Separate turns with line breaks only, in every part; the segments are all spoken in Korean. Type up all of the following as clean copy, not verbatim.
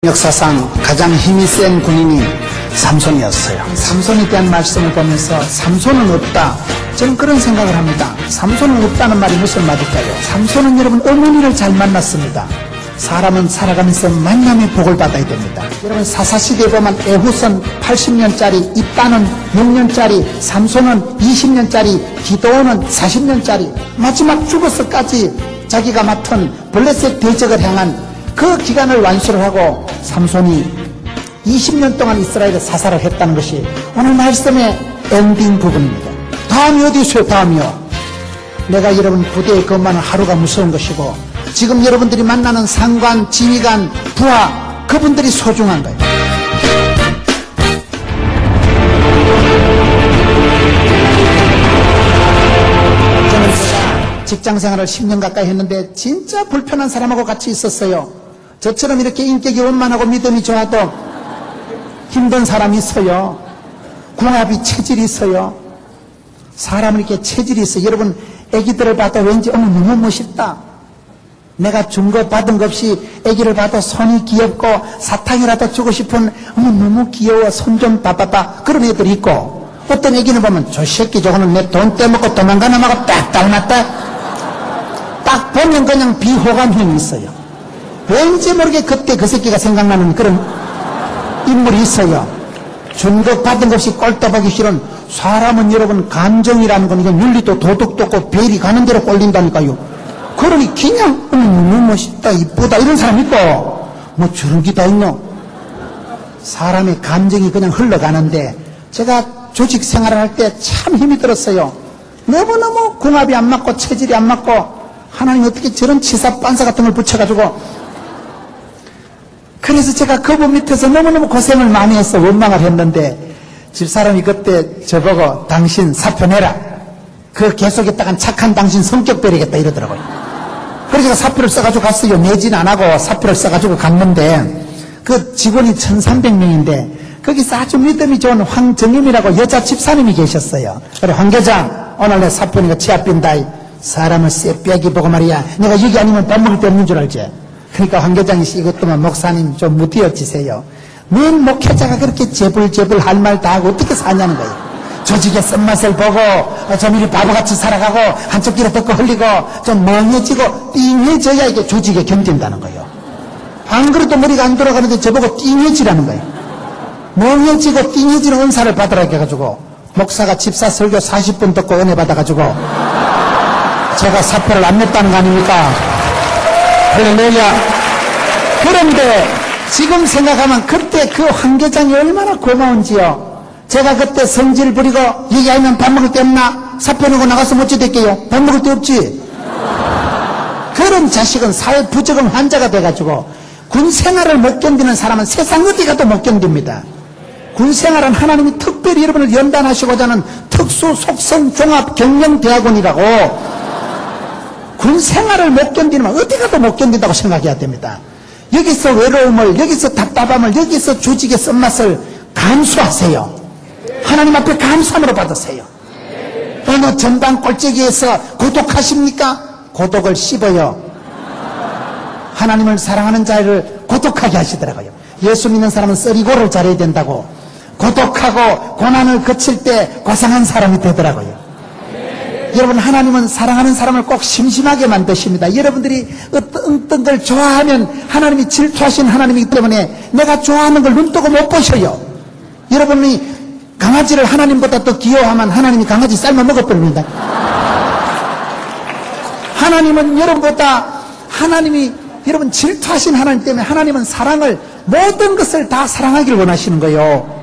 역사상 가장 힘이 센 군인이 삼손이었어요. 삼손에 대한 말씀을 보면서 삼손은 없다, 저는 그런 생각을 합니다. 삼손은 없다는 말이 무슨 말일까요? 삼손은 여러분 어머니를 잘 만났습니다. 사람은 살아가면서 만남의 복을 받아야 됩니다. 여러분 사사시대에 보면 에훗은 80년짜리, 입다는 6년짜리, 삼손은 20년짜리, 기도원은 40년짜리, 마지막 죽어서까지 자기가 맡은 블레셋 대적을 향한 그 기간을 완수를 하고 삼손이 20년 동안 이스라엘을 사살을 했다는 것이 오늘 말씀의 엔딩 부분입니다. 다음이 어디 있어요? 다음이요. 내가 여러분 부대에 근무하는 하루가 무서운 것이고 지금 여러분들이 만나는 상관, 지휘관, 부하 그분들이 소중한 거예요. 저는 제가 직장생활을 10년 가까이 했는데 진짜 불편한 사람하고 같이 있었어요. 저처럼 이렇게 인격이 원만하고 믿음이 좋아도 힘든 사람이 있어요. 궁합이 체질이 있어요. 사람은 이렇게 체질이 있어요. 여러분 애기들을 봐도 왠지 어머 너무 멋있다. 내가 준 거 받은 거 없이 애기를 봐도 손이 귀엽고 사탕이라도 주고 싶은 어머 너무 귀여워 손 좀 봐봐봐 그런 애들이 있고, 어떤 애기는 보면 저 새끼 저거는 내 돈 떼먹고 도망가나 마고 딱 닮았다. 딱 보면 그냥 비호감형이 있어요. 왠지 모르게 그때 그 새끼가 생각나는 그런 인물이 있어요. 준 것 받은 것 없이 꼴떠보기 싫은 사람은 여러분 감정이라는 건 이건 윤리도 도덕도 없고 별이 가는 대로 꼴린다니까요. 그러니 그냥 너무 멋있다 이쁘다 이런 사람 있고 뭐 저런 게 다 있노. 사람의 감정이 그냥 흘러가는데 제가 조직 생활을 할 때 참 힘이 들었어요. 너무너무 궁합이 안 맞고 체질이 안 맞고 하나님 어떻게 저런 치사 빤사 같은 걸 붙여가지고, 그래서 제가 그분 밑에서 너무너무 고생을 많이 해서 원망을 했는데 집사람이 그때 저보고 당신 사표 내라. 그 계속했다간 착한 당신 성격 버리겠다 이러더라고요. 그래서 제가 사표를 써가지고 갔어요. 내지는 안 하고 사표를 써가지고 갔는데 그 직원이 1300명인데 거기서 아주 믿음이 좋은 황정임이라고 여자 집사님이 계셨어요. 그래 황 계장 오늘 내 사표니까 치아 빈다. 사람을 쎄빼기 보고 말이야 내가 여기 아니면 밥 먹을 데 없는 줄 알지. 그러니까 황 계장이 이것도만 목사님 좀 무디어지세요. 뭔 목회자가 그렇게 재불재불 할 말 다 하고 어떻게 사냐는 거예요. 조직의 쓴맛을 보고 좀 이리 바보같이 살아가고 한쪽 귀로 듣고 흘리고 좀 멍해지고 띵해져야 이게 조직에 견딘다는 거예요. 안 그래도 머리가 안 돌아가는데 저보고 띵해지라는 거예요. 멍해지고 띵해지는 은사를 받으라 해가지고 목사가 집사 설교 40분 듣고 은혜 받아가지고 제가 사표를 안 냈다는 거 아닙니까? 할렐루야. 그런데 지금 생각하면 그때 그 황 계장이 얼마나 고마운지요. 제가 그때 성질 부리고 여기 아니면 밥 먹을 데 없나? 사표 내고 나가서 못 지댈게요. 밥 먹을 데 없지. 그런 자식은 사회 부적응 환자가 돼가지고 군 생활을 못 견디는 사람은 세상 어디 가도 못 견딥니다. 군 생활은 하나님이 특별히 여러분을 연단하시고자 하는 특수 속성 종합 경영대학원이라고, 군 생활을 못 견디면 어디 가도 못 견딘다고 생각해야 됩니다. 여기서 외로움을, 여기서 답답함을, 여기서 조직의 쓴맛을 감수하세요. 하나님 앞에 감사함으로 받으세요. 어느 전방 꼴찌기에서 고독하십니까? 고독을 씹어요. 하나님을 사랑하는 자를 고독하게 하시더라고요. 예수 믿는 사람은 썰이고를 잘해야 된다고. 고독하고 고난을 거칠 때 고상한 사람이 되더라고요. 여러분 하나님은 사랑하는 사람을 꼭 심심하게 만드십니다. 여러분들이 어떤 걸 좋아하면 하나님이 질투하신 하나님이기 때문에 내가 좋아하는 걸 눈뜨고 못 보셔요. 여러분이 강아지를 하나님보다 더 귀여워하면 하나님이 강아지 삶아 먹어버립니다. 하나님은 여러분보다, 하나님이 여러분 질투하신 하나님 때문에 하나님은 사랑을, 모든 것을 다 사랑하기를 원하시는 거예요.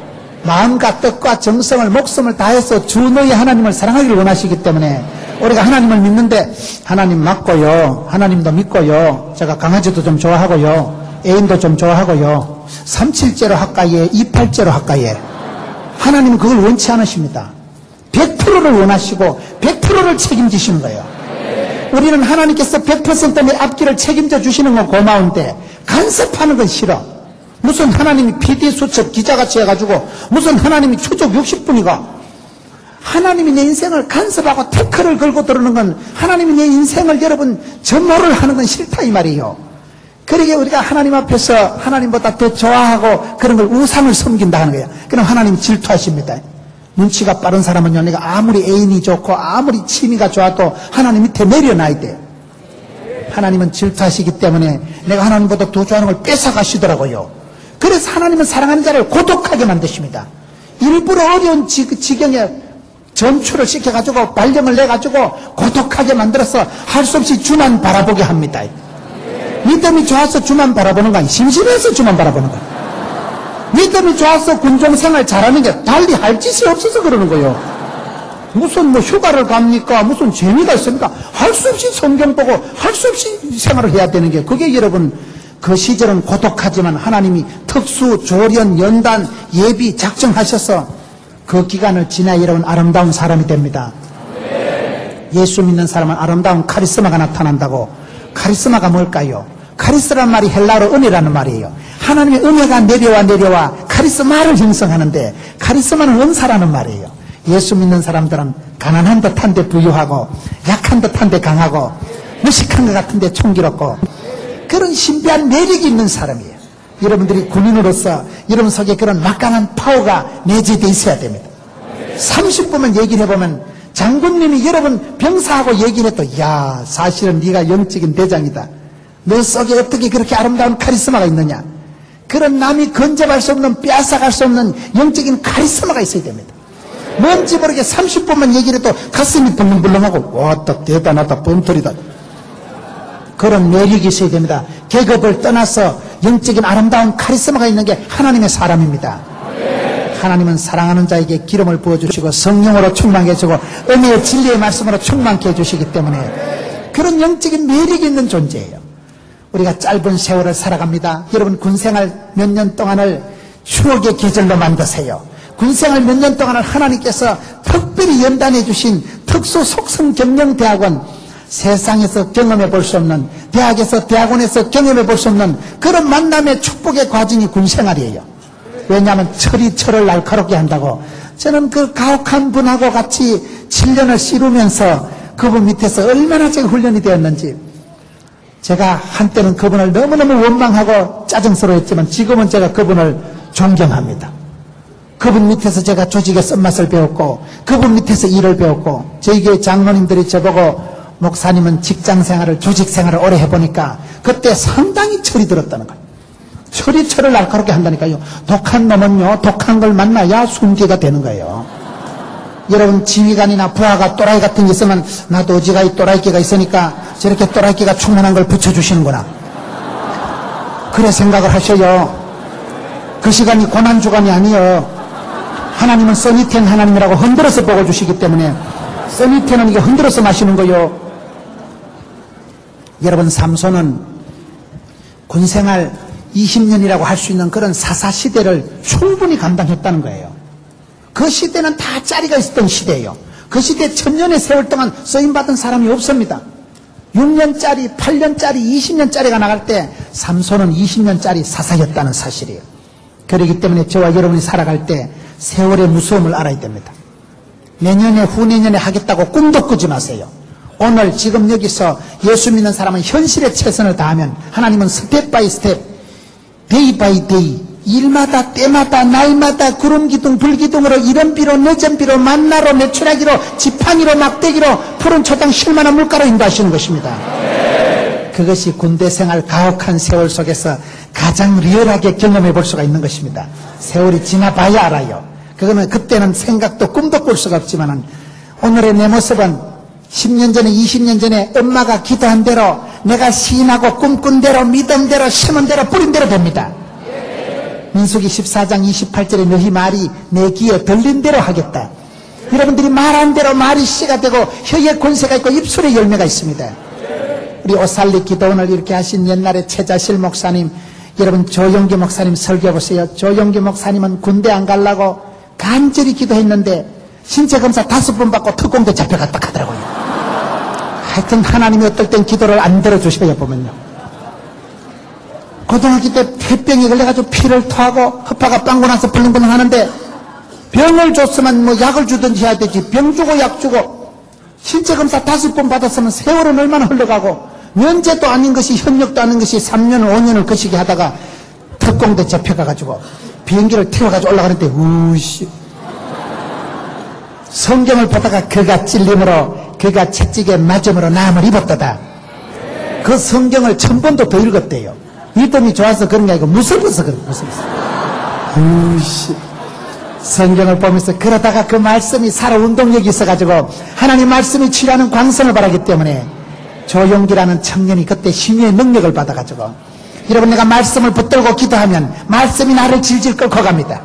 마음과 뜻과 정성을 목숨을 다해서 주 너희 하나님을 사랑하기를 원하시기 때문에 우리가 하나님을 믿는데 하나님 맞고요, 하나님도 믿고요, 제가 강아지도 좀 좋아하고요, 애인도 좀 좋아하고요, 37제로 할까에 28제로 할까에, 하나님은 그걸 원치 않으십니다. 100%를 원하시고 100%를 책임지시는 거예요. 우리는 하나님께서 100% 내 앞길을 책임져 주시는 건 고마운데 간섭하는 건 싫어. 무슨 하나님이 PD 수첩 기자같이 해가지고 무슨 하나님이 추적 60분이가, 하나님이 내 인생을 간섭하고 태클을 걸고 들어오는 건, 하나님이 내 인생을 여러분 점호를 하는 건 싫다 이 말이에요. 그러게 우리가 하나님 앞에서 하나님보다 더 좋아하고 그런 걸 우상을 섬긴다 하는 거예요. 그럼 하나님 질투하십니다. 눈치가 빠른 사람은요, 내가 아무리 애인이 좋고 아무리 취미가 좋아도 하나님 밑에 내려놔야 돼요. 하나님은 질투하시기 때문에 내가 하나님보다 더 좋아하는 걸 뺏어가시더라고요. 그래서 하나님은 사랑하는 자를 고독하게 만드십니다. 일부러 어려운 지경에 전출을 시켜가지고 발령을 내가지고 고독하게 만들어서 할 수 없이 주만 바라보게 합니다. 믿음이 좋아서 주만 바라보는 거 아니에요. 심심해서 주만 바라보는 거예요. 믿음이 좋아서 군종생활 잘하는 게 달리 할 짓이 없어서 그러는 거예요. 무슨 뭐 휴가를 갑니까? 무슨 재미가 있습니까? 할 수 없이 성경 보고 할 수 없이 생활을 해야 되는 게, 그게 여러분 그 시절은 고독하지만 하나님이 특수 조련 연단 예비 작정하셔서 그 기간을 지나 여러분 아름다운 사람이 됩니다. 예수 믿는 사람은 아름다운 카리스마가 나타난다고. 카리스마가 뭘까요? 카리스라는 말이 헬라어로 은혜라는 말이에요. 하나님의 은혜가 내려와 카리스마를 형성하는데, 카리스마는 은사라는 말이에요. 예수 믿는 사람들은 가난한 듯한데 부유하고 약한 듯한데 강하고 무식한 것 같은데 총기롭고 그런 신비한 매력이 있는 사람이에요. 여러분들이 군인으로서 여러분 속에 그런 막강한 파워가 내재되어 있어야 됩니다. 30분만 얘기를 해보면 장군님이 여러분 병사하고 얘기를 해도, 야, 사실은 네가 영적인 대장이다. 너 속에 어떻게 그렇게 아름다운 카리스마가 있느냐. 그런 남이 건져갈 수 없는, 빼앗아갈 수 없는 영적인 카리스마가 있어야 됩니다. 뭔지 모르게 30분만 얘기를 해도 가슴이 벌렁벌렁하고, 와, 딱 대단하다, 뻔털이다. 그런 매력이 있어야 됩니다. 계급을 떠나서 영적인 아름다운 카리스마가 있는 게 하나님의 사람입니다. 하나님은 사랑하는 자에게 기름을 부어주시고 성령으로 충만케 해주고 은혜의 진리의 말씀으로 충만케 해주시기 때문에 그런 영적인 매력이 있는 존재예요. 우리가 짧은 세월을 살아갑니다. 여러분 군생활 몇 년 동안을 추억의 계절로 만드세요. 군생활 몇 년 동안을 하나님께서 특별히 연단해 주신 특수 속성 경영 대학원, 세상에서 경험해 볼 수 없는, 대학에서 대학원에서 경험해 볼 수 없는 그런 만남의 축복의 과정이 군생활이에요. 왜냐하면 철이 철을 날카롭게 한다고. 저는 그 가혹한 분하고 같이 7년을 씨르면서 그분 밑에서 얼마나 제가 훈련이 되었는지, 제가 한때는 그분을 너무너무 원망하고 짜증스러워했지만 지금은 제가 그분을 존경합니다. 그분 밑에서 제가 조직의 쓴맛을 배웠고 그분 밑에서 일을 배웠고, 저희 교회 장로님들이 저보고 목사님은 직장생활을 조직생활을 오래 해보니까 그때 상당히 철이 들었다는 거예요. 철이 철을 날카롭게 한다니까요. 독한 놈은요, 독한 걸 만나야 순기가 되는 거예요. 여러분 지휘관이나 부하가 또라이 같은 게 있으면, 나도 어지간히 또라이끼가 있으니까 저렇게 또라이끼가 충만한 걸 붙여주시는구나, 그래 생각을 하셔요. 그 시간이 고난주간이 아니에요. 하나님은 써니텐 하나님이라고 흔들어서 먹어주시기 때문에, 써니텐은 이게 흔들어서 마시는 거요. 여러분 삼손은 군생활 20년이라고 할 수 있는 그런 사사시대를 충분히 감당했다는 거예요. 그 시대는 다 짜리가 있었던 시대예요. 그 시대 1000년의 세월 동안 쓰임받은 사람이 없습니다. 6년짜리, 8년짜리, 20년짜리가 나갈 때 삼손은 20년짜리 사사였다는 사실이에요. 그렇기 때문에 저와 여러분이 살아갈 때 세월의 무서움을 알아야 됩니다. 내년에 후내년에 하겠다고 꿈도 꾸지 마세요. 오늘 지금 여기서 예수 믿는 사람은 현실에 최선을 다하면 하나님은 스텝 바이 스텝, 데이 바이 데이, 일마다 때마다 날마다 구름기둥 불기둥으로 이른비로 늦은비로 만나로 메추라기로 지팡이로 막대기로 푸른 초당 실만한 물가로 인도하시는 것입니다. 그것이 군대생활 가혹한 세월 속에서 가장 리얼하게 경험해 볼 수가 있는 것입니다. 세월이 지나봐야 알아요. 그거는 그때는 생각도 꿈도 꿀 수가 없지만, 오늘의 내 모습은 10년 전에 20년 전에 엄마가 기도한 대로, 내가 시인하고 꿈꾼 대로, 믿은 대로, 심은 대로, 뿌린 대로 됩니다. 민수기 14장 28절에 너희 말이 내 귀에 들린 대로 하겠다. 여러분들이 말한 대로 말이 씨가 되고 혀에 권세가 있고 입술에 열매가 있습니다. 우리 오살리 기도원을 이렇게 하신 옛날에 최자실 목사님, 여러분 조영기 목사님 설교해 보세요. 조영기 목사님은 군대 안 가려고 간절히 기도했는데 신체검사 5번 받고 특공대 잡혀갔다 하더라고요. 하여튼 하나님이 어떨 땐 기도를 안 들어주셔요. 보면요, 고등학교 때 폐병에 걸려가지고 피를 토하고 허파가 빵고 나서 벌렁벌렁 하는데, 병을 줬으면 뭐 약을 주든지 해야 되지, 병 주고 약 주고 신체검사 5번 받았으면 세월은 얼마나 흘러가고 면제도 아닌 것이, 협력도 아닌 것이 3년, 5년을 거시기 하다가 특공대 잡혀가가지고 비행기를 태워가지고 올라가는데, 우씨. 성경을 보다가 그가 찔림으로, 그가 채찍에 맞음으로 나음을 입었다다. 그 성경을 1000번도 더 읽었대요. 믿음이 좋아서 그런 게 아니고 무서워서 그런, 무서워서. 우씨. 성경을 보면서 그러다가 그 말씀이 살아 운동력이 있어가지고 하나님 말씀이 치료하는 광선을 바라기 때문에 조용기라는 청년이 그때 신유의 능력을 받아가지고, 여러분, 내가 말씀을 붙들고 기도하면 말씀이 나를 질질 끌고 갑니다.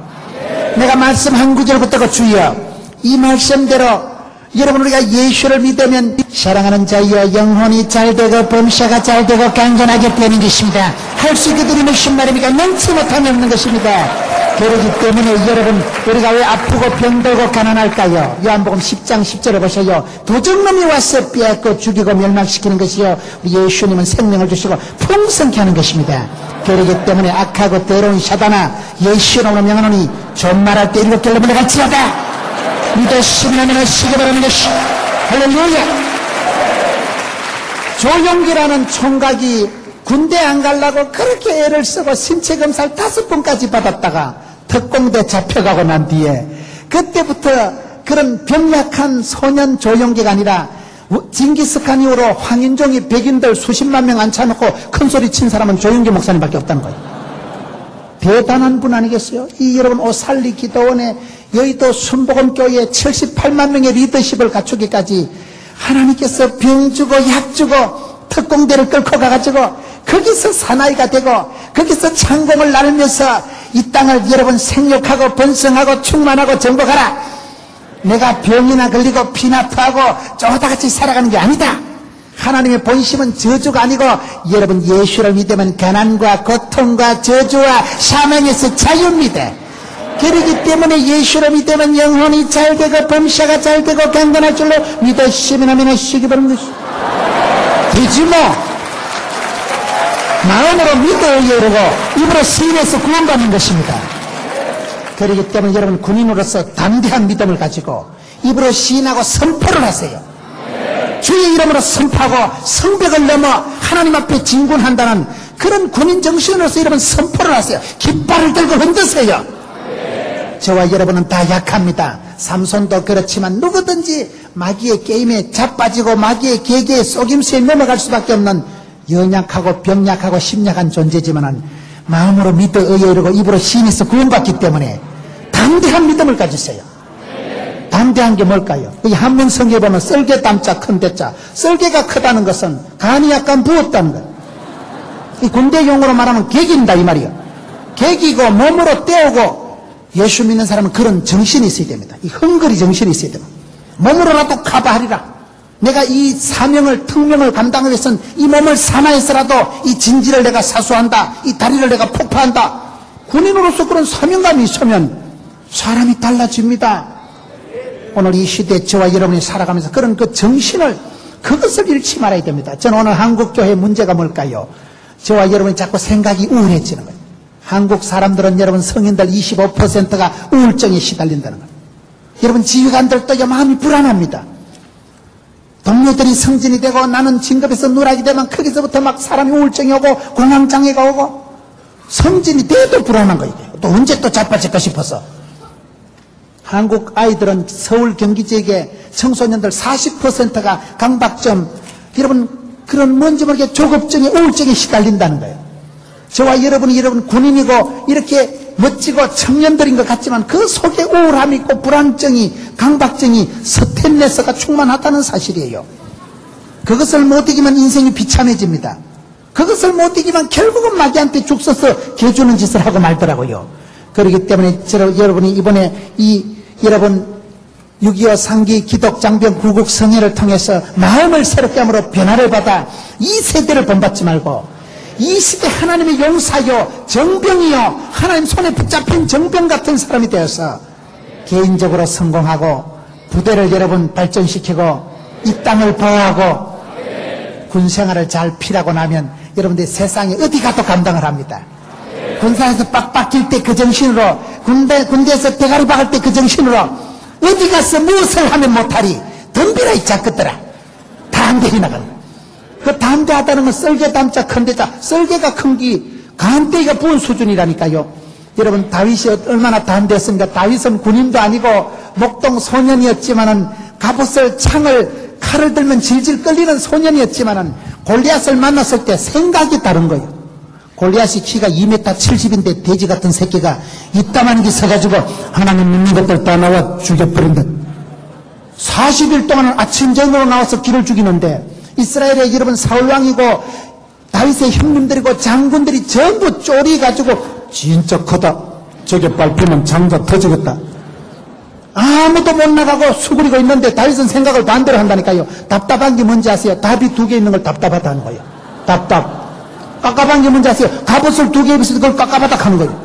내가 말씀 한 구절 붙들고 주여, 이 말씀대로 여러분, 우리가 예수를 믿으면 사랑하는 자여 영혼이 잘되고 범사가 잘되고 강건하게 되는 것입니다. 할 수 있게 드리는 신말입니까? 넘치 못함이 없는 것입니다. 그렇기 때문에 여러분, 우리가 왜 아프고 병들고 가난할까요? 요한복음 10장 10절에 보세요. 도적놈이 와서 빼앗고 죽이고 멸망시키는 것이요, 우리 예수님은 생명을 주시고 풍성케 하는 것입니다. 그렇기 때문에 악하고 더러운 사단아, 예수님으로 명하노니 존말할 때 일곱 결로 물러갈지어다. 믿으시면 하시기 바랍니다. 할렐루야. 조용기라는 총각이 군대 안 가려고 그렇게 애를 쓰고 신체 검사를 5번까지 받았다가 특공대 잡혀가고 난 뒤에, 그때부터 그런 병약한 소년 조용기가 아니라 징기스칸 이후로 황인종이 백인들 수십만 명 앉혀놓고 큰소리 친 사람은 조용기 목사님밖에 없다는 거예요. 대단한 분 아니겠어요? 이 여러분, 오살리 기도원에 여의도 순복음교회에 78만 명의 리더십을 갖추기까지 하나님께서 병 주고 약 주고 특공대를 끌고 가가지고 거기서 사나이가 되고 거기서 창공을 나누면서 이 땅을 여러분 생육하고 번성하고 충만하고 정복하라. 내가 병이나 걸리고 피나 토하고 쪼다같이 살아가는 게 아니다. 하나님의 본심은 저주가 아니고 여러분, 예수를 믿으면 가난과 고통과 저주와 사망에서 자유입니다. 그렇기 때문에 예수를 믿으면 영혼이 잘되고 범사가 잘되고 강건할 줄로 믿으시면 하면 하시기 바랍니다. 되지 뭐. 마음으로 믿어 이르고 입으로 시인해서 구원받는 것입니다. 그렇기 때문에 여러분, 군인으로서 담대한 믿음을 가지고 입으로 시인하고 선포를 하세요. 주의 이름으로 선포하고 성벽을 넘어 하나님 앞에 진군한다는 그런 군인 정신으로서 여러분 선포를 하세요. 깃발을 들고 흔드세요. 저와 여러분은 다 약합니다. 삼손도 그렇지만 누구든지 마귀의 게임에 자빠지고 마귀의 계계에 속임수에 넘어갈 수밖에 없는 연약하고 병약하고 심약한 존재지만은 마음으로 믿어 의에 이르고 입으로 시인해서 구원받기 때문에 담대한 믿음을 가지세요. 담대한 게 뭘까요? 이 한문 성경에 보면 썰개 담자 큰 대자, 썰개가 크다는 것은 간이 약간 부었다는 거예요. 이 군대 용어로 말하면 개긴다 이 말이에요. 개기고 몸으로 때우고, 예수 믿는 사람은 그런 정신이 있어야 됩니다. 이 헝거리 정신이 있어야 됩니다. 몸으로라도 커버하리라. 내가 이 사명을, 특명을 감당하기 위해서는 이 몸을 사나해서라도 이 진지를 내가 사수한다. 이 다리를 내가 폭파한다. 군인으로서 그런 사명감이 있으면 사람이 달라집니다. 오늘 이 시대에 저와 여러분이 살아가면서 그런 그 정신을, 그것을 잃지 말아야 됩니다. 저는 오늘 한국교회의 문제가 뭘까요? 저와 여러분이 자꾸 생각이 우울해지는 거예요. 한국 사람들은 여러분 성인들 25%가 우울증에 시달린다는 거예요. 여러분 지휘관들도 마음이 불안합니다. 동료들이 성진이 되고 나는 진급에서 누락이 되면 거기서부터 막 사람이 우울증이 오고 공황장애가 오고 성진이 돼도 불안한 거예요. 또 언제 또 자빠질까 싶어서. 한국 아이들은 서울 경기 지역의 청소년들 40%가 강박증, 여러분 그런 뭔지 모르게 조급증에 우울증에 시달린다는 거예요. 저와 여러분이 여러분 군인이고 이렇게 멋지고 청년들인 것 같지만 그 속에 우울함이 있고 불안증이, 강박증이, 스트레스가 충만하다는 사실이에요. 그것을 못 이기면 인생이 비참해집니다. 그것을 못 이기면 결국은 마귀한테 죽 서서 개주는 짓을 하고 말더라고요. 그렇기 때문에 여러분이 이번에 여러분 6.25 상기 기독장병 구국 성회를 통해서 마음을 새롭게 함으로 변화를 받아 이 세대를 본받지 말고 이 시대 하나님의 용사요 정병이요 하나님 손에 붙잡힌 정병 같은 사람이 되어서 개인적으로 성공하고 부대를 여러분 발전시키고 이 땅을 보호하고 군생활을 잘 필하고 나면 여러분들이 세상에 어디 가도 감당을 합니다. 군사에서 빡빡 낄 때 그 정신으로, 군대에서 대가리 박을 때 그 정신으로 어디 가서 무엇을 하면 못하리 덤비라 이 작것들아. 다 안 되리 나가는. 그 담대하다는 건 썰개 담자 큰 데자, 썰개가 큰 기 간대기가 부은 수준이라니까요. 여러분, 다윗이 얼마나 담대했습니까? 다윗은 군인도 아니고 목동 소년이었지만은 갑옷을 창을 칼을 들면 질질 끌리는 소년이었지만은 골리앗을 만났을 때 생각이 다른 거예요. 골리앗이 키가 2m 70인데 돼지 같은 새끼가 이따만 게 서가지고 하나님 믿는 것들 다 나와 죽여버린다. 40일 동안 아침 저녁으로 나와서 길을 죽이는데 이스라엘의 여러분 사울왕이고 다윗의 형님들이고 장군들이 전부 쪼리가지고 진짜 크다. 저게 밟히면 장자 터지겠다. 아무도 못 나가고 수그리고 있는데 다윗은 생각을 반대로 한다니까요. 답답한 게 뭔지 아세요? 답이 2개 있는 걸 답답하다는 거예요. 답답. 깝깝한 게 뭔지 아세요? 갑옷을 2개 입었을 때 그걸 깝깝하다 하는 거예요.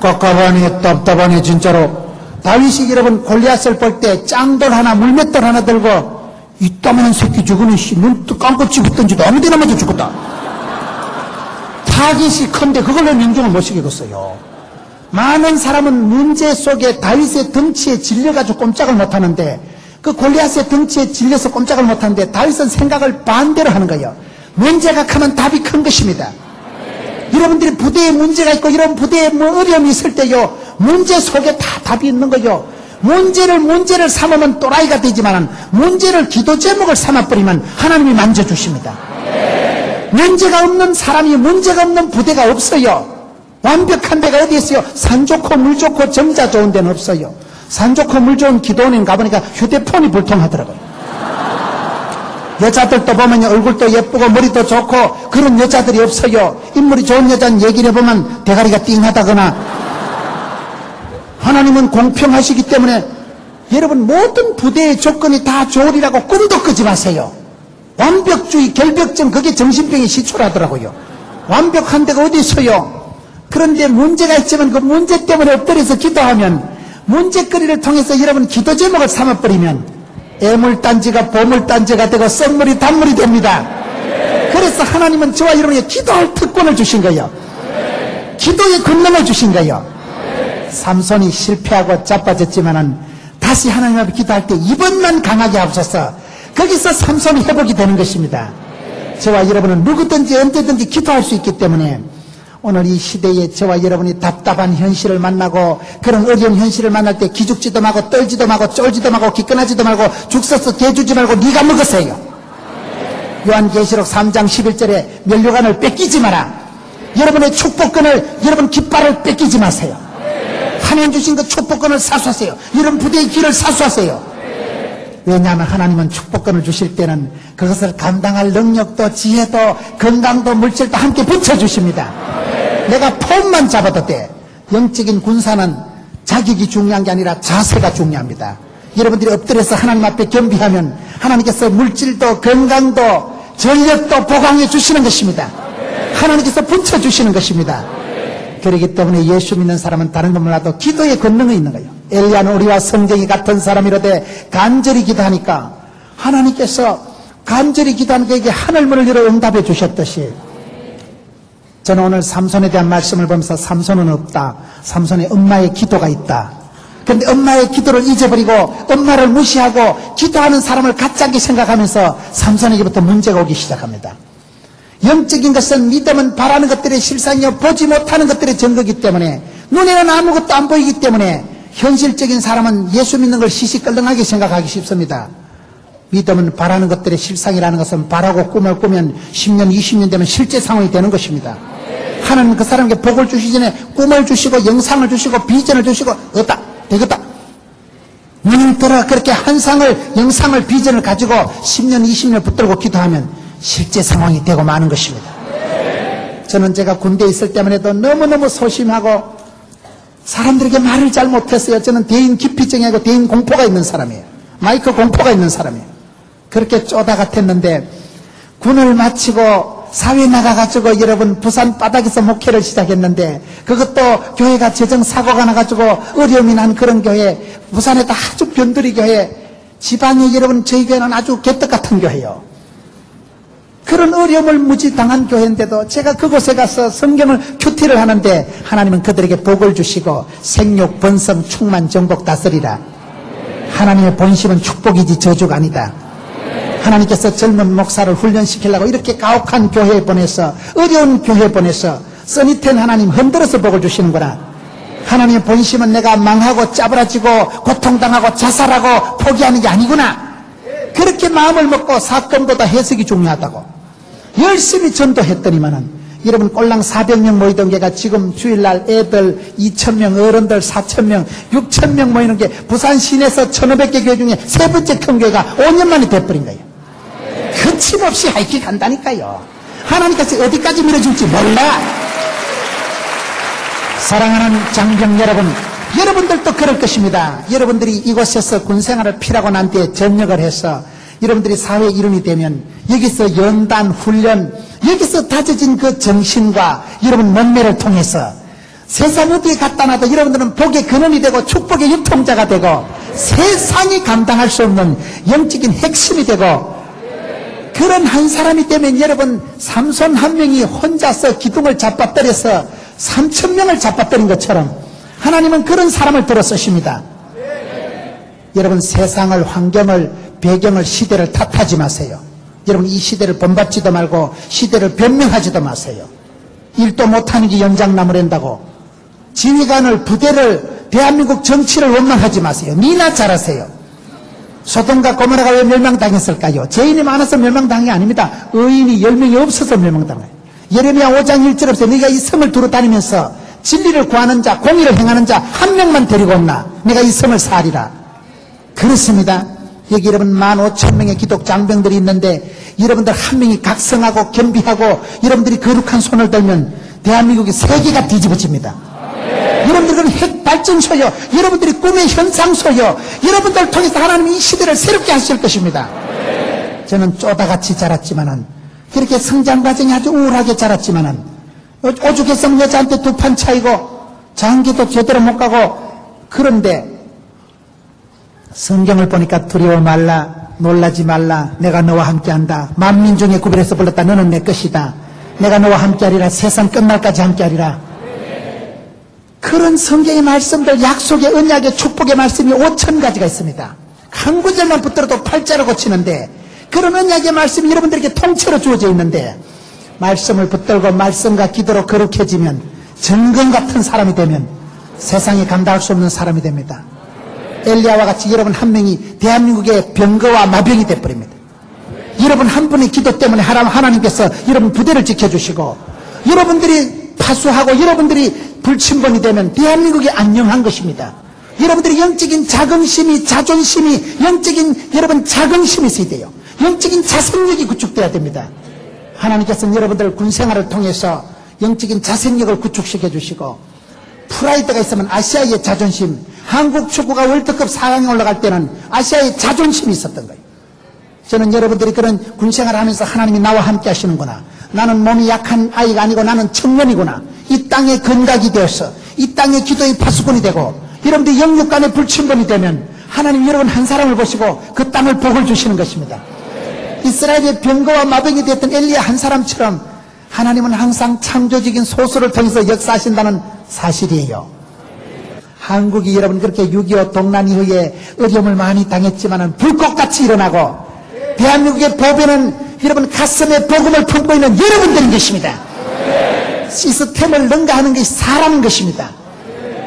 깝깝하니 답답하니 진짜로. 다윗이 여러분 골리앗을 볼 때 짱돌 하나 물맷돌 하나 들고 이따만한 새끼 죽으면 눈 감고 집었던지도 아무데나 맞아 죽었다. 타깃이 큰데 그걸로 명중을 못 시키겠어요. 많은 사람은 문제 속에 다윗의 덩치에 질려가지고 꼼짝을 못하는데 그 골리앗의 덩치에 질려서 꼼짝을 못하는데 다윗은 생각을 반대로 하는 거예요. 문제가 크면 답이 큰 것입니다. 여러분들이 부대에 문제가 있고 이런 부대에 뭐 어려움이 있을 때요, 문제 속에 다 답이 있는 거요. 문제를 삼으면 또라이가 되지만 문제를 기도 제목을 삼아버리면 하나님이 만져주십니다. 문제가 없는 사람이, 문제가 없는 부대가 없어요. 완벽한 데가 어디 있어요? 산 좋고 물 좋고 정자 좋은 데는 없어요. 산 좋고 물 좋은 기도원에 가보니까 휴대폰이 불통하더라고요. 여자들도 보면 얼굴도 예쁘고 머리도 좋고 그런 여자들이 없어요. 인물이 좋은 여자는 얘기를 해보면 대가리가 띵하다거나. 하나님은 공평하시기 때문에 여러분 모든 부대의 조건이 다 좋으리라고 꿈도 꾸지 마세요. 완벽주의, 결벽증, 그게 정신병의 시초라더라고요. 완벽한 데가 어디 있어요? 그런데 문제가 있지만 그 문제 때문에 엎드려서 기도하면, 문제거리를 통해서 여러분 기도 제목을 삼아버리면 애물단지가 보물단지가 되고 썩물이 단물이 됩니다. 그래서 하나님은 저와 여러분에게 기도할 특권을 주신 거예요. 기도의 권능을 주신 거예요. 삼손이 실패하고 자빠졌지만은 다시 하나님 앞에 기도할 때 이번만 강하게 하옵소서. 거기서 삼손이 회복이 되는 것입니다. 저와 여러분은 누구든지 언제든지 기도할 수 있기 때문에 오늘 이 시대에 저와 여러분이 답답한 현실을 만나고 그런 어려운 현실을 만날 때 기죽지도 말고 떨지도 말고 쫄지도 말고 기권하지도 말고 죽 써서 개주지 말고 네가 먹으세요. 요한계시록 3장 11절에 면류관을 뺏기지 마라. 여러분의 축복권을, 여러분 깃발을 뺏기지 마세요. 하나님 주신 그 축복권을 사수하세요. 여러분 부대의 길을 사수하세요. 왜냐하면 하나님은 축복권을 주실 때는 그것을 감당할 능력도 지혜도 건강도 물질도 함께 붙여주십니다. 내가 폼만 잡아도 돼. 영적인 군사는 자격이 중요한 게 아니라 자세가 중요합니다. 여러분들이 엎드려서 하나님 앞에 겸비하면 하나님께서 물질도 건강도 전력도 보강해 주시는 것입니다. 하나님께서 붙여주시는 것입니다. 그렇기 때문에 예수 믿는 사람은 다른 것 몰라도 기도의 권능이 있는 거예요. 엘리야는 우리와 성경이 같은 사람이로되 간절히 기도하니까 하나님께서 간절히 기도하는 그에게 하늘문을 열어 응답해 주셨듯이, 저는 오늘 삼손에 대한 말씀을 보면서 삼손은 없다, 삼손의 엄마의 기도가 있다. 그런데 엄마의 기도를 잊어버리고 엄마를 무시하고 기도하는 사람을 가짜게 생각하면서 삼손에게부터 문제가 오기 시작합니다. 영적인 것은 믿음은 바라는 것들의 실상이요 보지 못하는 것들의 증거이기 때문에, 눈에는 아무것도 안 보이기 때문에 현실적인 사람은 예수 믿는 걸 시시껄렁하게 생각하기 쉽습니다. 믿음은 바라는 것들의 실상이라는 것은 바라고 꿈을 꾸면 10년 20년 되면 실제 상황이 되는 것입니다. 하나님은 그 사람에게 복을 주시기 전에 꿈을 주시고 영상을 주시고 비전을 주시고 없다 되겠다 눈을 들어 그렇게 한상을 영상을 비전을 가지고 10년 20년 붙들고 기도하면 실제 상황이 되고 마는 것입니다. 저는 제가 군대에 있을 때만 해도 너무너무 소심하고 사람들에게 말을 잘 못했어요. 저는 대인 기피증이고 대인 공포가 있는 사람이에요. 마이크 공포가 있는 사람이에요. 그렇게 쪼다 같았는데 군을 마치고 사회 나가가지고 여러분 부산 바닥에서 목회를 시작했는데, 그것도 교회가 재정사고가 나가지고 어려움이 난 그런 교회, 부산에도 아주 변두리 교회, 지방에 여러분 저희 교회는 아주 개떡 같은 교회예요. 그런 어려움을 무지 당한 교회인데도 제가 그곳에 가서 성경을 큐티를 하는데 하나님은 그들에게 복을 주시고 생육, 번성, 충만, 정복 다스리라. 하나님의 본심은 축복이지 저주가 아니다. 하나님께서 젊은 목사를 훈련시키려고 이렇게 가혹한 교회에 보내서, 어려운 교회에 보내서 써니텐 하나님 흔들어서 복을 주시는구나. 하나님의 본심은 내가 망하고 짜부라지고 고통당하고 자살하고 포기하는 게 아니구나. 그렇게 마음을 먹고 사건보다 해석이 중요하다고 열심히 전도했더니만은, 여러분 꼴랑 400명 모이던 게가 지금 주일날 애들 2,000명, 어른들 4,000명, 6,000명 모이는 게 부산 시내에서 1,500개 교회 중에 세 번째 큰 교회가 5년 만에 돼버린 거예요. 거침없이 하이킥 한다니까요. 하나님께서 어디까지 밀어줄지 몰라. 사랑하는 장병 여러분, 여러분들도 그럴 것입니다. 여러분들이 이곳에서 군생활을 필요하고 난 뒤에 전역을 해서 여러분들이 사회 이름이 되면 여기서 연단, 훈련, 여기서 다져진 그 정신과 여러분 몸매를 통해서 세상 어디에 갖다 놔도 여러분들은 복의 근원이 되고 축복의 유통자가 되고 세상이 감당할 수 없는 영적인 핵심이 되고, 그런 한 사람이 되면 여러분 삼손 한 명이 혼자서 기둥을 잡아떨여서 3,000명을 잡아떨인 것처럼 하나님은 그런 사람을 들어 쓰십니다. 여러분 세상을, 환경을, 배경을, 시대를 탓하지 마세요. 여러분 이 시대를 본받지도 말고 시대를 변명하지도 마세요. 일도 못하는 게 연장나무랜다고 지휘관을, 부대를, 대한민국 정치를 원망하지 마세요. 니나 잘하세요. 소돔과 고모라가 왜 멸망당했을까요? 죄인이 많아서 멸망당한 게 아닙니다. 의인이 10명이 없어서 멸망당해요. 예레미야 5장 1절 없어요. 네가 이 성을 두루 다니면서 진리를 구하는 자, 공의를 행하는 자 한 명만 데리고 온나 내가 이 성을 살리라. 그렇습니다. 여기 여러분 15,000명의 기독 장병들이 있는데 여러분들 한 명이 각성하고 겸비하고 여러분들이 거룩한 손을 들면 대한민국이 세계가 뒤집어집니다. 여러분들은 핵발전소요, 여러분들이 꿈의 현상소요, 여러분들을 통해서 하나님이 이 시대를 새롭게 하실 것입니다. 저는 쪼다같이 자랐지만은, 그렇게 성장 과정이 아주 우울하게 자랐지만은, 오죽했으면 여자한테 2판 차이고 장기도 제대로 못 가고, 그런데 성경을 보니까 두려워 말라, 놀라지 말라, 내가 너와 함께한다. 만민 중에 구별해서 불렀다. 너는 내 것이다. 내가 너와 함께하리라. 세상 끝날까지 함께하리라. 그런 성경의 말씀들, 약속의, 언약의, 축복의 말씀이 5,000가지가 있습니다. 한 구절만 붙들어도 팔자로 고치는데, 그런 언약의 말씀이 여러분들에게 통째로 주어져 있는데, 말씀을 붙들고 말씀과 기도로 거룩해지면, 정금 같은 사람이 되면 세상에 감당할 수 없는 사람이 됩니다. 엘리야와 같이 여러분 한 명이 대한민국의 병거와 마병이 되어버립니다. 여러분 한 분의 기도 때문에 하나님께서 여러분 부대를 지켜주시고, 여러분들이 파수하고 여러분들이 불침번이 되면 대한민국이 안녕한 것입니다. 여러분들이 영적인 자긍심이, 자존심이, 영적인 여러분 자긍심이 있어야 돼요. 영적인 자생력이 구축돼야 됩니다. 하나님께서는 여러분들 군생활을 통해서 영적인 자생력을 구축시켜 주시고, 프라이드가 있으면 아시아의 자존심, 한국 축구가 월드컵 4강에 올라갈 때는 아시아의 자존심이 있었던 거예요. 저는 여러분들이 그런 군생활을 하면서 하나님이 나와 함께 하시는구나, 나는 몸이 약한 아이가 아니고 나는 청년이구나, 이 땅의 건각이 되어서 이 땅의 기도의 파수꾼이 되고, 여러분들이 영육간의 불침번이 되면 하나님 여러분 한 사람을 보시고 그 땅을 복을 주시는 것입니다. 이스라엘의 병거와 마병이 되었던 엘리야 한 사람처럼 하나님은 항상 창조적인 소수를 통해서 역사하신다는 사실이에요. 한국이 여러분 그렇게 6.25 동란 이후에 어려움을 많이 당했지만은 불꽃같이 일어나고, 대한민국의 보배는 여러분 가슴에 복음을 품고 있는 여러분들인 것입니다. 시스템을 능가하는 것이 사람인 것입니다.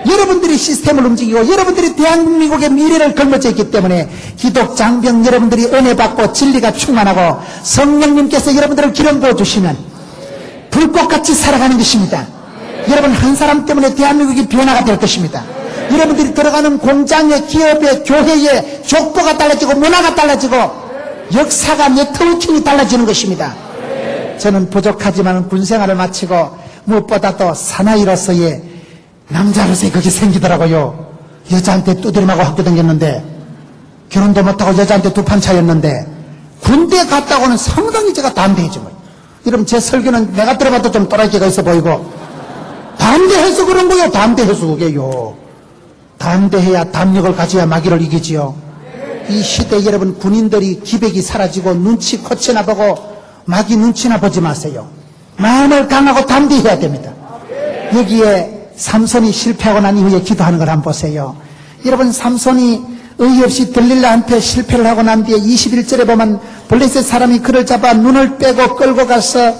여러분들이 시스템을 움직이고 여러분들이 대한민국의 미래를 걸머져 있기 때문에 기독 장병 여러분들이 은혜 받고 진리가 충만하고 성령님께서 여러분들을 기름 부어주시면 불꽃같이 살아가는 것입니다. 여러분 한 사람 때문에 대한민국이 변화가 될 것입니다. 여러분들이 들어가는 공장에, 기업에, 교회에 족보가 달라지고 문화가 달라지고 역사가, 네트워킹이 달라지는 것입니다. 저는 부족하지만 군생활을 마치고 무엇보다도 사나이로서의, 남자로서의 그게 생기더라고요. 여자한테 두드림하고 학교 다녔는데, 결혼도 못하고 여자한테 2판 차였는데, 군대 갔다고는 상당히 제가 담대해진 거예요. 여러분 제 설교는 내가 들어봐도 좀 또라이기가 있어 보이고, 담대해서 그런 거예요. 담대해서 그게요. 담대해야 담력을 가져야 마귀를 이기지요. 이 시대에 여러분 군인들이 기백이 사라지고 눈치 코치나 보고 마귀 눈치나 보지 마세요. 마음을 강하고 담대해야 됩니다. 여기에 삼손이 실패하고 난 이후에 기도하는 걸 한번 보세요. 여러분 삼손이 의의 없이 들릴라한테 실패를 하고 난 뒤에 21절에 보면 블레셋 사람이 그를 잡아 눈을 빼고 끌고 가서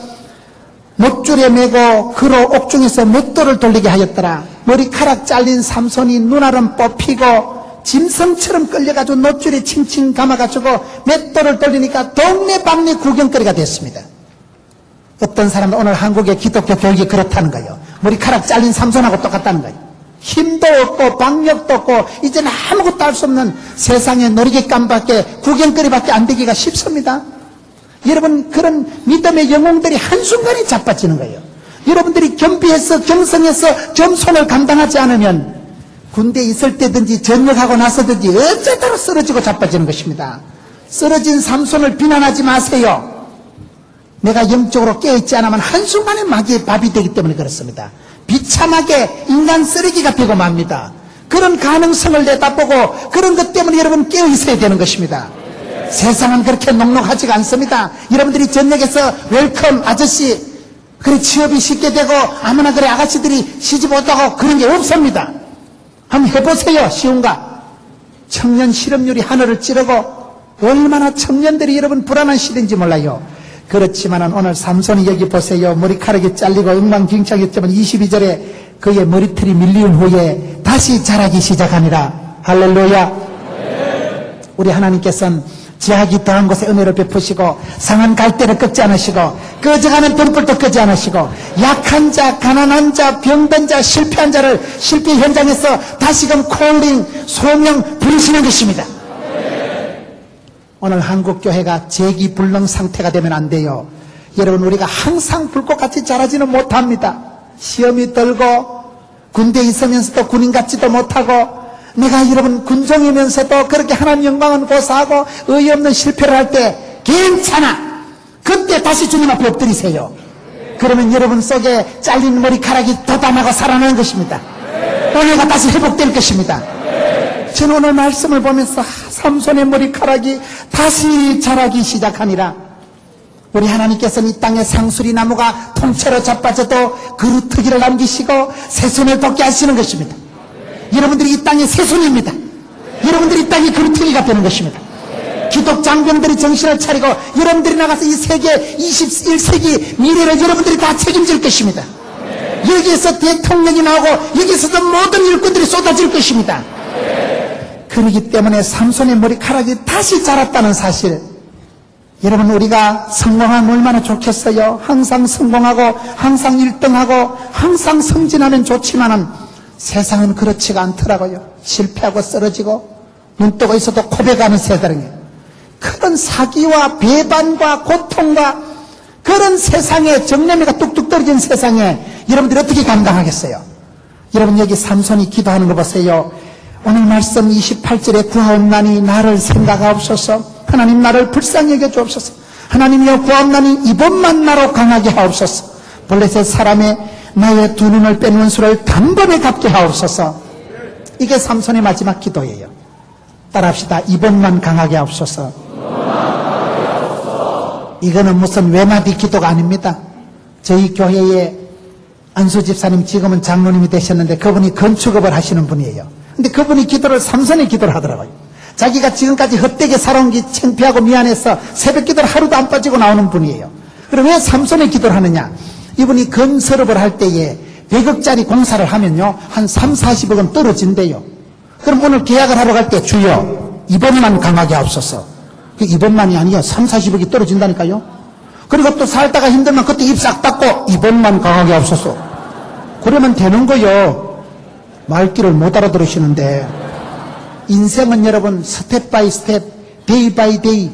못줄에 매고 그로 옥중에서 맷돌을 돌리게 하였더라. 머리카락 잘린 삼손이 눈알은 뽑히고 짐승처럼 끌려가지고 놋줄에 칭칭 감아가지고 맷돌을 돌리니까 동네 방네 구경거리가 됐습니다. 어떤 사람은 오늘 한국의 기독교 교육이 그렇다는 거예요. 머리카락 잘린 삼손하고 똑같다는 거예요. 힘도 없고 박력도 없고 이제는 아무것도 할 수 없는 세상의 놀이기감밖에 구경거리밖에 안 되기가 쉽습니다. 여러분, 그런 믿음의 영웅들이 한순간에 자빠지는 거예요. 여러분들이 겸비해서 겸성해서 겸손을 감당하지 않으면 군대에 있을 때든지 전역하고 나서든지 어쩌다로 쓰러지고 자빠지는 것입니다. 쓰러진 삼손을 비난하지 마세요. 내가 영적으로 깨어있지 않으면 한순간에 마귀의 밥이 되기 때문에 그렇습니다. 비참하게 인간 쓰레기가 되고 맙니다. 그런 가능성을 내다보고 그런 것 때문에 여러분 깨어있어야 되는 것입니다. 세상은 그렇게 녹록하지가 않습니다. 여러분들이 전역에서 웰컴 아저씨 그래 취업이 쉽게 되고 아무나 그래 아가씨들이 시집 오다고 그런 게 없습니다. 한번 해보세요. 쉬운가? 청년 실업률이 하늘을 찌르고 얼마나 청년들이 여러분 불안한 시대인지 몰라요. 그렇지만은 오늘 삼손이 여기 보세요. 머리카락이 잘리고 엉망진창했지만 22절에 그의 머리털이 밀리운 후에 다시 자라기 시작하니라. 할렐루야. 우리 하나님께서는 제약이 더한 곳에 은혜를 베푸시고 상한 갈대를 꺾지 않으시고 꺼져가는 등불도 끄지 않으시고 약한 자, 가난한 자, 병든 자, 실패한 자를 실패 현장에서 다시금 콜링, 소명 부르시는 것입니다. 오늘 한국교회가 재기불능 상태가 되면 안 돼요. 여러분, 우리가 항상 불꽃같이 자라지는 못합니다. 시험이 들고 군대에 있으면서도 군인 같지도 못하고 내가 여러분 군종이면서도 그렇게 하나님 영광은 고사하고 의없는 실패를 할 때 괜찮아. 그때 다시 주님 앞에 엎드리세요. 그러면 여러분 속에 잘린 머리카락이 돋아나고 살아나는 것입니다. 은혜가 다시 회복될 것입니다. 저는 오늘 말씀을 보면서 삼손의 머리카락이 다시 자라기 시작하니라. 우리 하나님께서는 이 땅에 상수리 나무가 통째로 자빠져도 그루터기를 남기시고 새순을 돋게 하시는 것입니다. 여러분들이 이 땅의 새순입니다. 여러분들이 이 땅의 그루터기가 되는 것입니다. 기독 장병들이 정신을 차리고 여러분들이 나가서 이 세계 21세기 미래를 여러분들이 다 책임질 것입니다. 여기에서 대통령이 나오고 여기서도 모든 일꾼들이 쏟아질 것입니다. 그러기 때문에 삼손의 머리카락이 다시 자랐다는 사실, 여러분 우리가 성공하면 얼마나 좋겠어요. 항상 성공하고 항상 1등하고 항상 승진하면 좋지만은 세상은 그렇지가 않더라고요. 실패하고 쓰러지고 눈 뜨고 있어도 고백하는 세상이에요. 그런 사기와 배반과 고통과 그런 세상에 정내미가 뚝뚝 떨어진 세상에 여러분들이 어떻게 감당하겠어요? 여러분 여기 삼손이 기도하는 거 보세요. 오늘 말씀 28절에 구하옵나니 나를 생각하옵소서. 하나님 나를 불쌍히 여겨 주옵소서. 하나님이여 구하옵나니 이번만 나로 강하게 하옵소서. 블레셋 사람의 나의 두 눈을 뺀 원수를 단번에 갚게 하옵소서. 이게 삼손의 마지막 기도예요. 따라합시다. 이번만 강하게 하옵소서. 이거는 무슨 외마디 기도가 아닙니다. 저희 교회에 안수 집사님 지금은 장로님이 되셨는데 그분이 건축업을 하시는 분이에요. 근데 그분이 기도를 삼손의 기도를 하더라고요. 자기가 지금까지 헛되게 살아온 게 창피하고 미안해서 새벽 기도를 하루도 안 빠지고 나오는 분이에요. 그럼 왜 삼손의 기도를 하느냐? 이분이 건설업을 할 때에 100억짜리 공사를 하면요 한 3, 40억은 떨어진대요. 그럼 오늘 계약을 하러 갈 때 주여 이번만 강하게 하옵소서. 이번만이 아니요 3, 40억이 떨어진다니까요. 그리고 또 살다가 힘들면 그때 입 싹 닫고 이번만 강하게 하옵소서. 그러면 되는 거요. 말귀를 못 알아들으시는데 인생은 여러분 스텝 바이 스텝, 데이 바이 데이,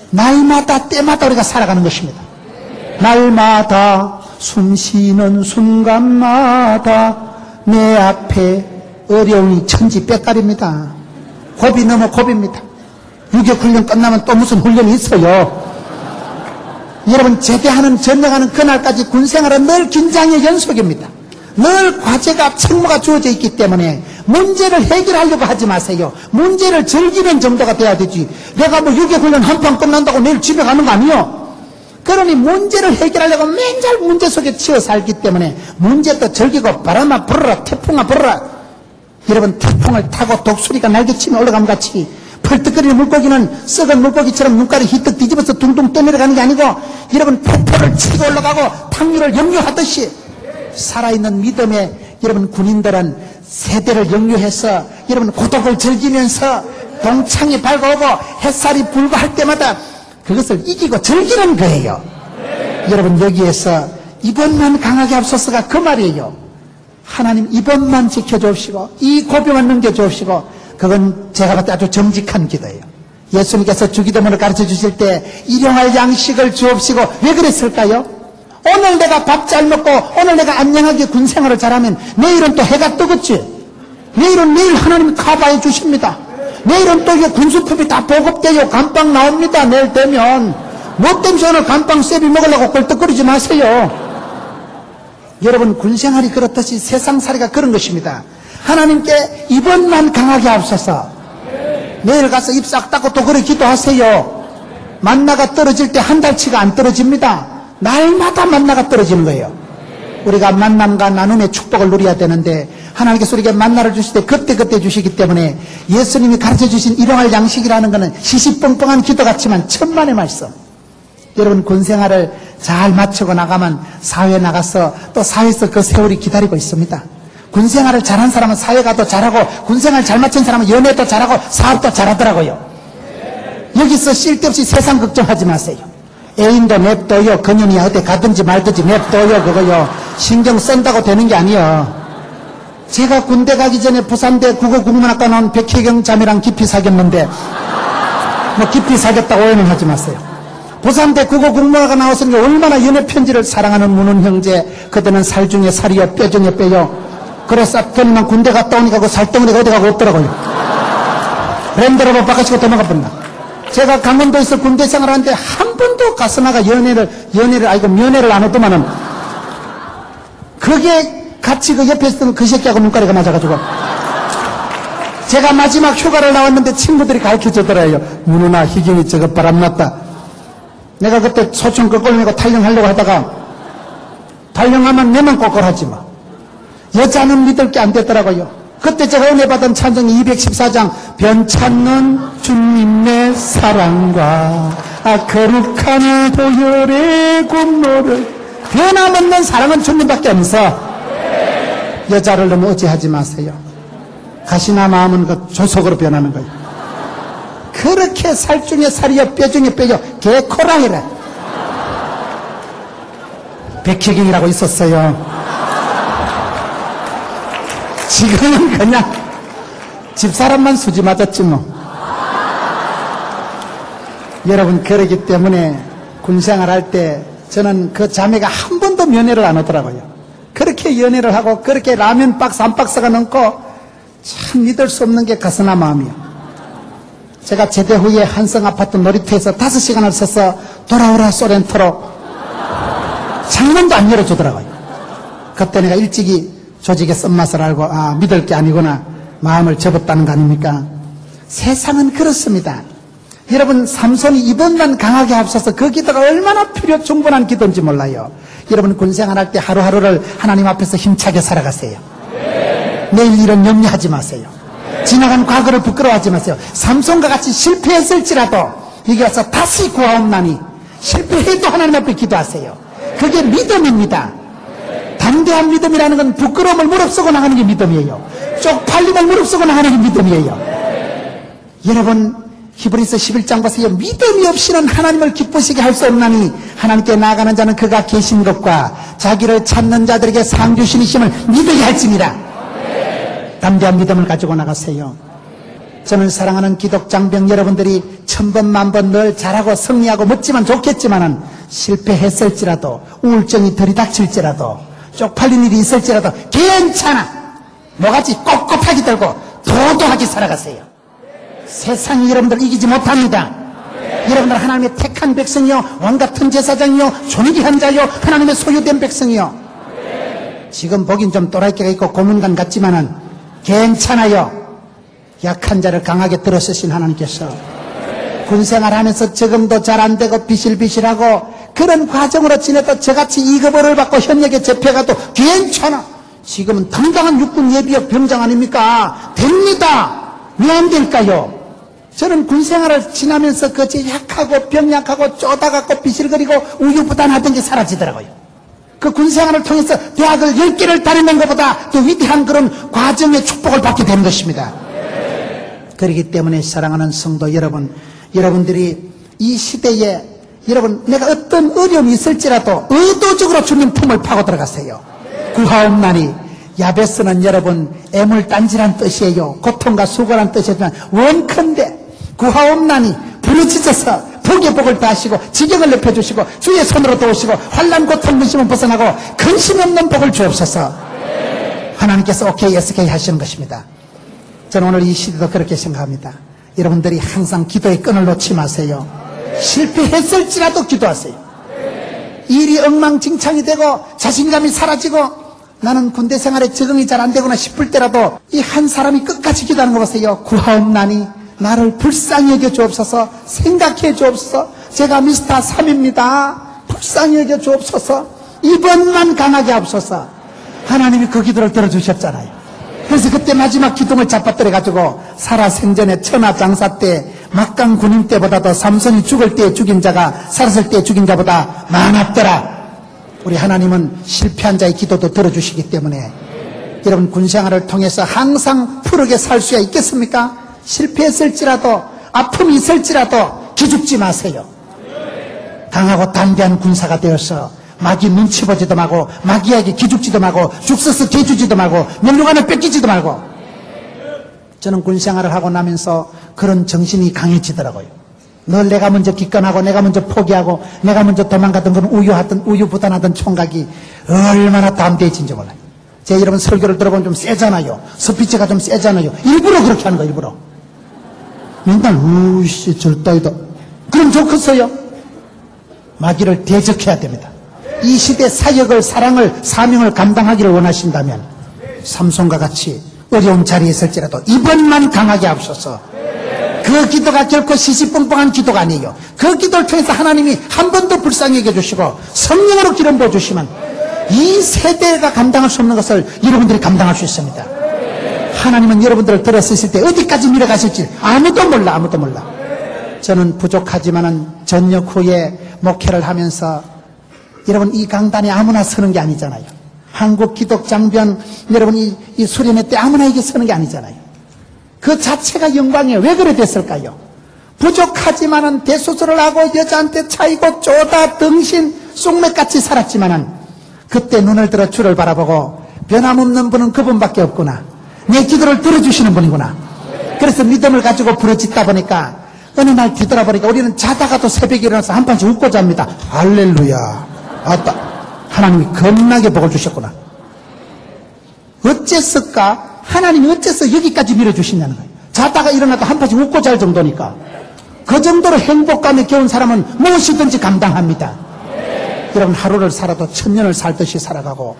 날마다 때마다 우리가 살아가는 것입니다. 날마다 숨쉬는 순간마다 내 앞에 어려움이 천지백갈입니다. 고비 넘어 고비입니다. 유격훈련 끝나면 또 무슨 훈련이 있어요. 여러분 제대하는 전역하는 그날까지 군생활은 늘 긴장의 연속입니다. 늘 과제가 책무가 주어져 있기 때문에 문제를 해결하려고 하지 마세요. 문제를 즐기는 정도가 돼야 되지. 내가 뭐 유격훈련 한 판 끝난다고 내일 집에 가는 거 아니요. 그러니 문제를 해결하려고 맨날 문제 속에 치여 살기 때문에 문제도 즐기고 바람아 불어라 태풍아 불어라. 여러분 태풍을 타고 독수리가 날개치며 올라가면 같이 펄떡거리는 물고기는 썩은 물고기처럼 눈가를 희떡 뒤집어서 둥둥 떠내려가는 게 아니고 여러분 폭포를 치고 올라가고 탕류를 역류하듯이 살아있는 믿음의 여러분 군인들은 세대를 역류해서 여러분 고독을 즐기면서 동창이 밝아오고 햇살이 불고 때마다 그것을 이기고 즐기는 거예요. 여러분 여기에서 이번만 강하게 앞서서가 그 말이에요. 하나님 이번만 지켜주옵시고 이 고비만 넘겨주옵시고 그건 제가 봤을 때 아주 정직한 기도예요. 예수님께서 주기도문을 가르쳐 주실 때 일용할 양식을 주옵시고 왜 그랬을까요? 오늘 내가 밥 잘 먹고 오늘 내가 안녕하게 군생활을 잘하면 내일은 또 해가 뜨겠지. 내일은 내일 하나님이 커버해 주십니다. 내일은 또 이 군수품이 다 보급돼요. 감빵 나옵니다. 내일 되면 뭐 때문에 오늘 감빵 쇠비 먹으려고 껄떡거리지 마세요. 여러분 군생활이 그렇듯이 세상살이가 그런 것입니다. 하나님께 이번만 강하게 앞서서 내일 가서 입 싹 닦고 또 그래 기도하세요. 만나가 떨어질 때 한 달치가 안 떨어집니다. 날마다 만나가 떨어지는 거예요. 우리가 만남과 나눔의 축복을 누려야 되는데 하나님께서 우리에게 만나를 주실 때 그때그때 주시기 때문에 예수님이 가르쳐 주신 일용할 양식이라는 것은 시시뻥뻥한 기도 같지만 천만의 말씀. 여러분 군생활을 잘 마치고 나가면 사회에 나가서 또 사회에서 그 세월이 기다리고 있습니다. 군생활을 잘한 사람은 사회가도 잘하고 군생활 잘 마친 사람은 연애도 잘하고 사업도 잘하더라고요. 여기서 쓸데없이 세상 걱정하지 마세요. 애인도 냅둬요. 그년이 어디 가든지 말든지 냅둬요. 그거요. 신경 쓴다고 되는 게 아니에요. 제가 군대 가기 전에 부산대 국어국문학과 나온 백혜경 자매랑 깊이 사귀었는데 뭐 깊이 사귀었다고 오해는 하지 마세요. 부산대 국어국문학과 나왔으니 얼마나 연애편지를 사랑하는 문은 형제. 그때는 살 중에 살이요 뼈 중에 뼈요. 그래서 앞에는 군대 갔다 오니까 그 살덩어리가 어디 가고 없더라고요. 랜드로버 바꿔치고 도망가 버렸나. 제가 강원도에서 군대 생활하는데 한 번도 가스나가 면회를 안 했더만은 그게 같이 그 옆에 있었던 그 새끼하고 눈가리가 맞아가지고 제가 마지막 휴가를 나왔는데 친구들이 가르쳐주더라고요. 문우나 희경이 저거 바람났다. 내가 그때 소총 거꾸로 내고 탈영하려고 하다가 탈영하면 내만 꼴꼴하지 마. 여자는 믿을 게 안 되더라고요. 그때 제가 은혜 받은 찬송이 214장 변찮는 주님의 사랑과 거룩한 보혈의 공로를 변함없는 사랑은 주님밖에 없어. 여자를 너무 어지하지 마세요. 가시나 마음은 그 조속으로 변하는 거예요. 그렇게 살 중에 살이요 뼈 중에 뼈요 개코라 해라. 백희경이라고 있었어요. 지금은 그냥 집사람만 수지 맞았지 뭐. 여러분 그러기 때문에 군생활 할 때 저는 그 자매가 한 번도 면회를 안 하더라고요. 그렇게 연애를 하고 그렇게 라면 박스 한 박스가 넘고 참 믿을 수 없는 게 가스나 마음이요. 제가 제대 후에 한성 아파트 놀이터에서 5시간을 서서 돌아오라 소렌토로 창문도 안 열어주더라고요. 그때 내가 일찍이 조직의 쓴맛을 알고 믿을 게 아니구나 마음을 접었다는 거 아닙니까? 세상은 그렇습니다. 여러분 삼손이 이번만 강하게 앞서서 그 기도가 얼마나 필요 충분한 기도인지 몰라요. 여러분 군생활 할 때 하루하루를 하나님 앞에서 힘차게 살아가세요. 내일 일은 염려하지 마세요. 지나간 과거를 부끄러워하지 마세요. 삼손과 같이 실패했을지라도 여기 와서 다시 구하옵나니 실패해도 하나님 앞에 기도하세요. 그게 믿음입니다. 담대한 믿음이라는 건 부끄러움을 무릅쓰고 나가는 게 믿음이에요. 쪽팔림을 무릅쓰고 나가는 게 믿음이에요. 여러분 히브리서 11장 보세요. 믿음이 없이는 하나님을 기쁘시게 할 수 없나니 하나님께 나아가는 자는 그가 계신 것과 자기를 찾는 자들에게 상 주시니심을 믿어야 할지니라. 담대한 믿음을 가지고 나가세요. 저는 사랑하는 기독장병 여러분들이 천번 만번 늘 잘하고 승리하고 멋지면 좋겠지만은 실패했을지라도 우울증이 들이닥칠지라도 쪽팔린 일이 있을지라도 괜찮아. 뭐가지 꼿꼿하게 들고 도도하게 살아가세요. 세상이 여러분들 이기지 못합니다. 여러분들 하나님의 택한 백성이요 왕같은 제사장이요 존귀한 자요 하나님의 소유된 백성이요. 지금 보긴 좀 또라이끼가 있고 고문관 같지만은 괜찮아요. 약한 자를 강하게 들어쓰신 하나님께서 군생활 하면서 적응도 잘 안 되고 비실비실하고 그런 과정으로 지내도 저같이 2급을 받고 현역에 잡혀가도 괜찮아. 지금은 당당한 육군 예비역 병장 아닙니까? 됩니다. 왜 안 될까요? 저는 군 생활을 지나면서 그 약하고 병약하고 쪼다갖고 비실거리고 우유부단하던 게 사라지더라고요. 그 군 생활을 통해서 대학을 10개를 다니는 것보다 더 위대한 그런 과정의 축복을 받게 되는 것입니다. 그렇기 때문에 사랑하는 성도 여러분, 여러분들이 이 시대에 여러분 내가 어떤 어려움이 있을지라도 의도적으로 주님 품을 파고 들어가세요. 구하옵나니. 야베스는 여러분 애물단지란 뜻이에요. 고통과 수고란 뜻이지만 원컨대 구하옵나니 부르짖어서 복의 복을 다하시고 지경을 넓혀주시고 주의 손으로 도우시고 환난 고통 근심은 벗어나고 근심 없는 복을 주옵소서. 하나님께서 오케이 SK 하시는 것입니다. 저는 오늘 이 시대도 그렇게 생각합니다. 여러분들이 항상 기도의 끈을 놓지 마세요. 실패했을지라도 기도하세요. 일이 엉망진창이 되고 자신감이 사라지고 나는 군대 생활에 적응이 잘 안 되구나 싶을 때라도 이 한 사람이 끝까지 기도하는 거 보세요. 구하옵나니 나를 불쌍히 여겨 주옵소서. 생각해 주옵소서. 제가 미스터 3입니다. 불쌍히 여겨 주옵소서. 이번만 강하게 하옵소서. 하나님이 그 기도를 들어주셨잖아요. 그래서 그때 마지막 기둥을 잡아뜨려가지고 살아생전에 천하장사 때 막강 군인 때보다도 삼손이 죽을 때 죽인 자가 살았을 때 죽인 자보다 많았더라. 우리 하나님은 실패한 자의 기도도 들어주시기 때문에 여러분 군생활을 통해서 항상 푸르게 살 수야 있겠습니까? 실패했을지라도 아픔이 있을지라도 기죽지 마세요. 강하고 담대한 군사가 되어서 마귀 눈치 보지도 말고 마귀에게 기죽지도 말고 죽서서 개주지도 말고 면류관을 뺏기지도 말고. 저는 군생활을 하고 나면서 그런 정신이 강해지더라고요. 늘 내가 먼저 기권하고 내가 먼저 포기하고 내가 먼저 도망가던 그런 우유부단하던 총각이 얼마나 담대해진지 몰라요. 제가 여러분 설교를 들어보면 좀 세잖아요. 스피치가 좀 세잖아요. 일부러 그렇게 하는 거예요. 일부러. 맨날 우씨 절따이다. 그럼 좋겠어요? 마귀를 대적해야 됩니다. 이 시대 사역을 사랑을 사명을 감당하기를 원하신다면 삼손과 같이 어려운 자리에 있을지라도 이번만 강하게 하옵소서. 그 기도가 결코 시시뻥뻥한 기도가 아니에요. 그 기도를 통해서 하나님이 한 번 더 불쌍히 여겨주시고 성령으로 기름 부어주시면 이 세대가 감당할 수 없는 것을 여러분들이 감당할 수 있습니다. 하나님은 여러분들을 들어쓰실 때 어디까지 밀어가실지 아무도 몰라. 아무도 몰라. 저는 부족하지만은 전역 후에 목회를 하면서 여러분 이 강단에 아무나 서는 게 아니잖아요. 한국 기독장변 여러분 이 수련회 때 아무나 이게 서는 게 아니잖아요. 그 자체가 영광이에요. 왜 그래 됐을까요? 부족하지만은 대수술을 하고 여자한테 차이고 쪼다 등신 쑥맥같이 살았지만은 그때 눈을 들어 주를 바라보고 변함없는 분은 그분밖에 없구나. 내 기도를 들어주시는 분이구나. 그래서 믿음을 가지고 부르짖다 보니까 어느 날 뒤돌아보니까 우리는 자다가도 새벽에 일어나서 한 판씩 웃고 잡니다. 할렐루야. 아따, 하나님이 겁나게 복을 주셨구나. 어째서까? 하나님이 어째서 여기까지 밀어주시냐는 거예요. 자다가 일어나도 한 판씩 웃고 잘 정도니까. 그 정도로 행복감에 겨운 사람은 무엇이든지 감당합니다. 여러분 하루를 살아도 천년을 살듯이 살아가고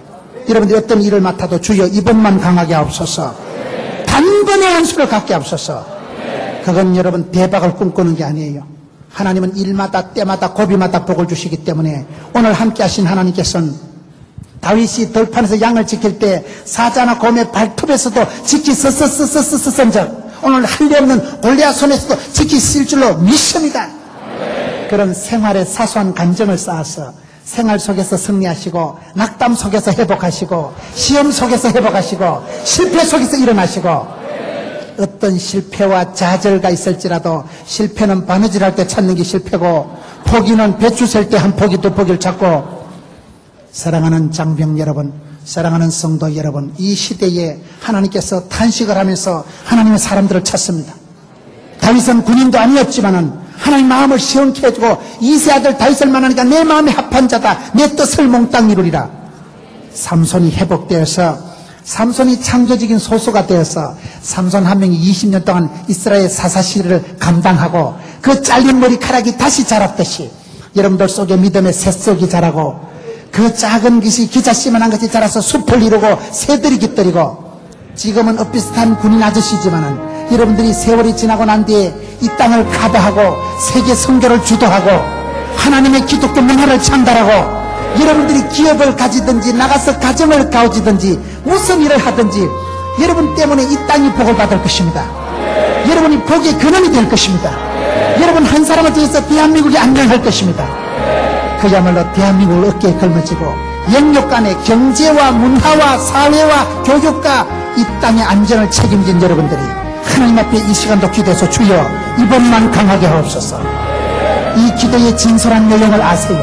여러분들이 어떤 일을 맡아도 주여 이번만 강하게 하옵소서. 단번에 한 수를 갖게 하옵소서. 그건 여러분 대박을 꿈꾸는 게 아니에요. 하나님은 일마다 때마다 고비마다 복을 주시기 때문에 오늘 함께 하신 하나님께서는 다윗이 들판에서 양을 지킬 때 사자나 곰의 발톱에서도 지키 서서서서서서선적 오늘 할례 없는 골리앗 손에서도 지키 쓸 줄로 믿습니다. 그런 생활의 사소한 간증을 쌓아서 생활 속에서 승리하시고 낙담 속에서 회복하시고 시험 속에서 회복하시고 실패 속에서 일어나시고 어떤 실패와 좌절가 있을지라도 실패는 바느질할 때 찾는 게 실패고 포기는 배추 셀 때 한 포기 두 포기를 찾고 사랑하는 장병 여러분, 사랑하는 성도 여러분, 이 시대에 하나님께서 탄식을 하면서 하나님의 사람들을 찾습니다. 다윗은 군인도 아니었지만은 하나님 마음을 시원케 해주고 이세 아들 다윗을 만나니까 내 마음에 합한 자다. 내 뜻을 몽땅 이루리라. 삼손이 회복되어서 삼손이 창조적인 소수가 되어서 삼손 한 명이 20년 동안 이스라엘 사사시를 감당하고 그 잘린 머리카락이 다시 자랐듯이 여러분들 속에 믿음의 새싹이 자라고 그 작은 것이 기자씨만한 것이 자라서 숲을 이루고 새들이 깃들이고 지금은 엇비슷한 군인 아저씨지만은 여러분들이 세월이 지나고 난 뒤에 이 땅을 가다하고 세계 선교를 주도하고 하나님의 기독교 문화를 창달하고 여러분들이 기업을 가지든지 나가서 가정을 가지든지 무슨 일을 하든지 여러분 때문에 이 땅이 복을 받을 것입니다. 여러분이 복의 근원이 될 것입니다. 여러분 한 사람을 통해서 대한민국이 안녕할 것입니다. 그야말로 대한민국을 어깨에 걸머쥐고 영육 간의 경제와 문화와 사회와 교육과 이 땅의 안전을 책임진 여러분들이 하나님 앞에 이 시간도 기도해서 주여 이번만 강하게 하옵소서. 이 기도의 진솔한 내용을 아세요.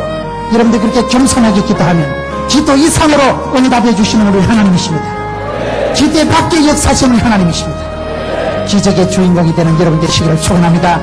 여러분들 그렇게 겸손하게 기도하면 기도 이상으로 응답해 주시는 우리 하나님이십니다. 기도의 밖에 역사하시는 하나님이십니다. 기적의 주인공이 되는 여러분 되시기를 축원합니다.